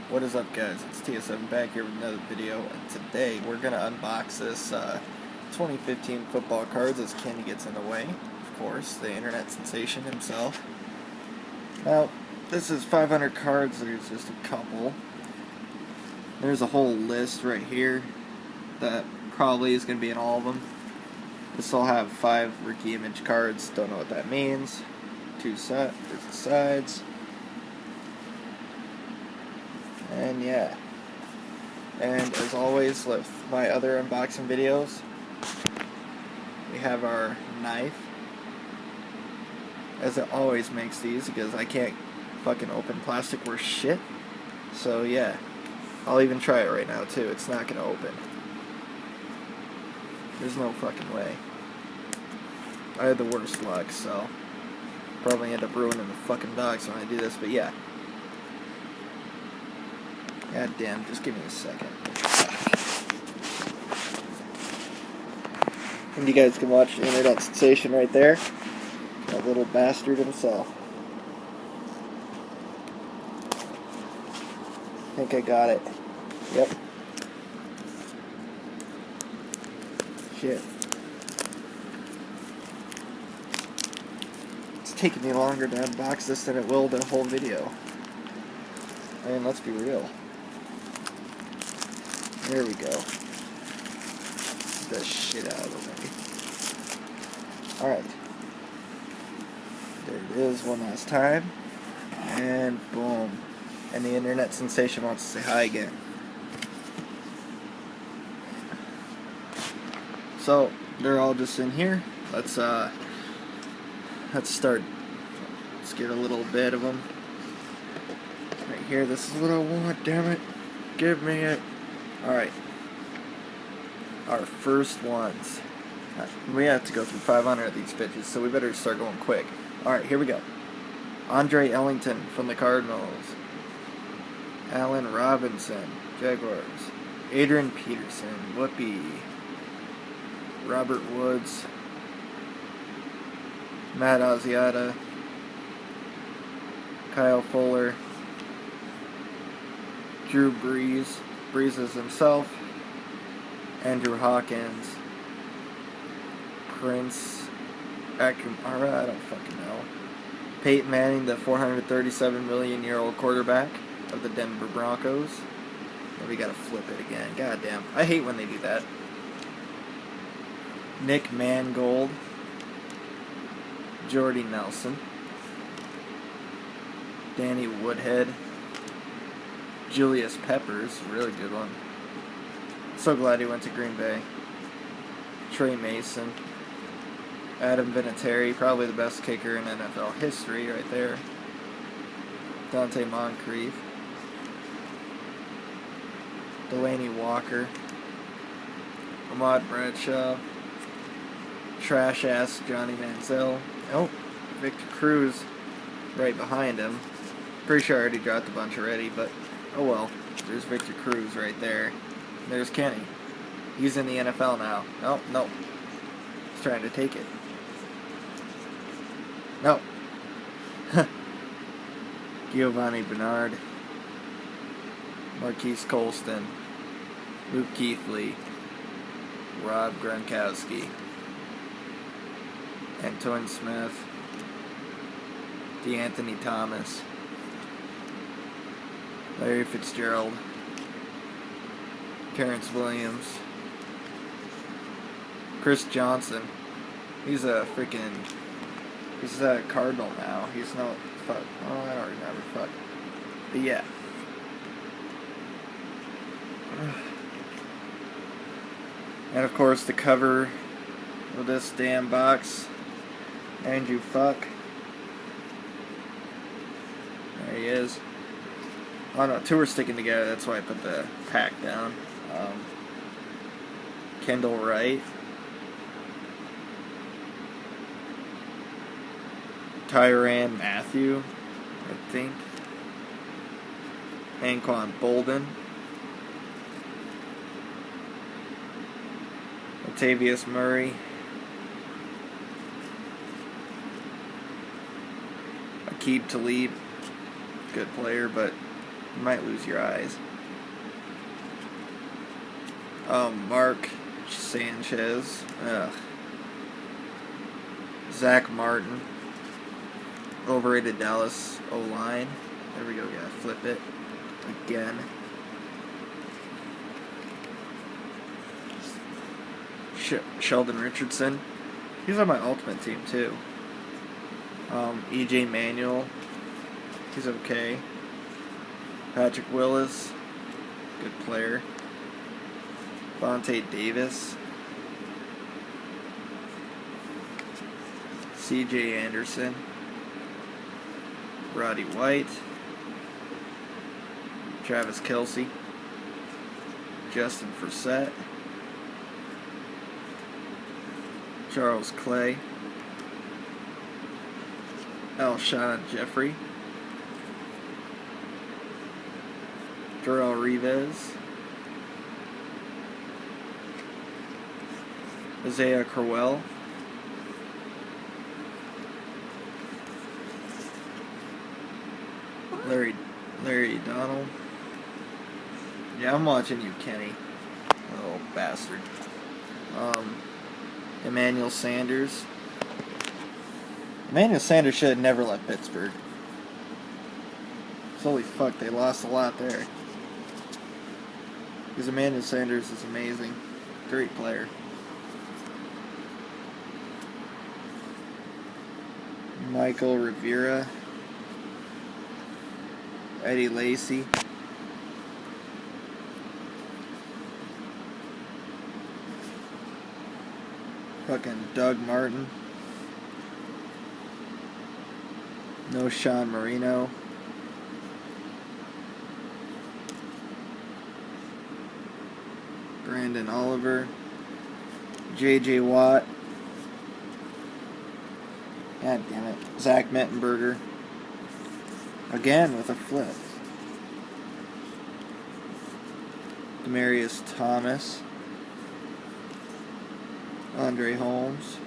What is up, guys? It's TS7 back here with another video, and today we're going to unbox this 2015 football cards as Kenny gets in the way, of course, the internet sensation himself. Now, this is 500 cards, there's just a couple. There's a whole list right here that probably is going to be in all of them. This will have 5 rookie image cards, don't know what that means. 2 sets, there's the sides. And yeah, and as always with my other unboxing videos, we have our knife, as it always makes these because I can't fucking open plastic worth shit. So yeah, I'll even try it right now too. It's not gonna open. There's no fucking way. I had the worst luck, so probably end up ruining the fucking box when I do this, but yeah. God damn, just give me a second. And you guys can watch the internet sensation right there. That little bastard himself. I think I got it. Yep. Shit. It's taking me longer to unbox this than it will the whole video. I mean, let's be real. There we go. Get that shit out of the way. Alright. There it is one last time. And boom. And the internet sensation wants to say hi again. So, they're all just in here. Let's start. Let's get a little bit of them. Right here, this is what I want, damn it. Give me it. Alright, our first ones. We have to go through 500 of these bitches, so we better start going quick. Alright, here we go. Andre Ellington from the Cardinals. Allen Robinson, Jaguars. Adrian Peterson, Whoopi. Robert Woods. Matt Asiata. Kyle Fuller. Drew Brees. Breezes himself, Andrew Hawkins, Prince Akumara, I don't fucking know. Peyton Manning, the 437 million-year-old quarterback of the Denver Broncos. And we gotta flip it again. Goddamn, I hate when they do that. Nick Mangold, Jordy Nelson, Danny Woodhead. Julius Peppers, really good one. So glad he went to Green Bay. Trey Mason. Adam Vinatieri, probably the best kicker in NFL history right there. Dante Moncrief. Delaney Walker. Ahmad Bradshaw. Trash-ass Johnny Manziel. Oh, Victor Cruz right behind him. Pretty sure I already dropped a bunch already, but oh well. There's Victor Cruz right there. There's Kenny. He's in the NFL now. Oh, no. He's trying to take it. No. Giovanni Bernard. Marquise Colston. Luke Keithley. Rob Gronkowski. Antoine Smith. DeAnthony Thomas. Larry Fitzgerald, Terrence Williams, Chris Johnson. He's a Cardinal now. He's no, fuck, oh, I don't remember, fuck. But yeah. And of course the cover of this damn box, Andrew Fuck. There he is. Oh no, 2 are sticking together, that's why I put the pack down. Kendall Wright. Tyrann Mathieu, I think. Anquan Bolden. Latavius Murray. Aqib Talib. Good player, but You might lose your eyes. Mark Sanchez. Ugh. Zach Martin. Overrated Dallas O-line. There we go, gotta flip it. Again. Sheldon Richardson. He's on my ultimate team too. EJ Manuel. He's okay. Patrick Willis. Good player. Vontae Davis. CJ Anderson. Roddy White. Travis Kelce. Justin Forsett. Charles Clay. Alshon Jeffrey. Darrelle Revis. Isaiah Crowell. Larry Donald. Yeah, I'm watching you, Kenny. Little bastard. Emmanuel Sanders. Emmanuel Sanders should have never left Pittsburgh. Holy fuck, they lost a lot there. Because Emmanuel Sanders is amazing. Great player. Michael Rivera. Eddie Lacy. Fucking Doug Martin. No Sean Marino. Brandon Oliver. J.J. Watt. God damn it. Zach Mettenberger. Again with a flip. Demarius Thomas. Andre Holmes.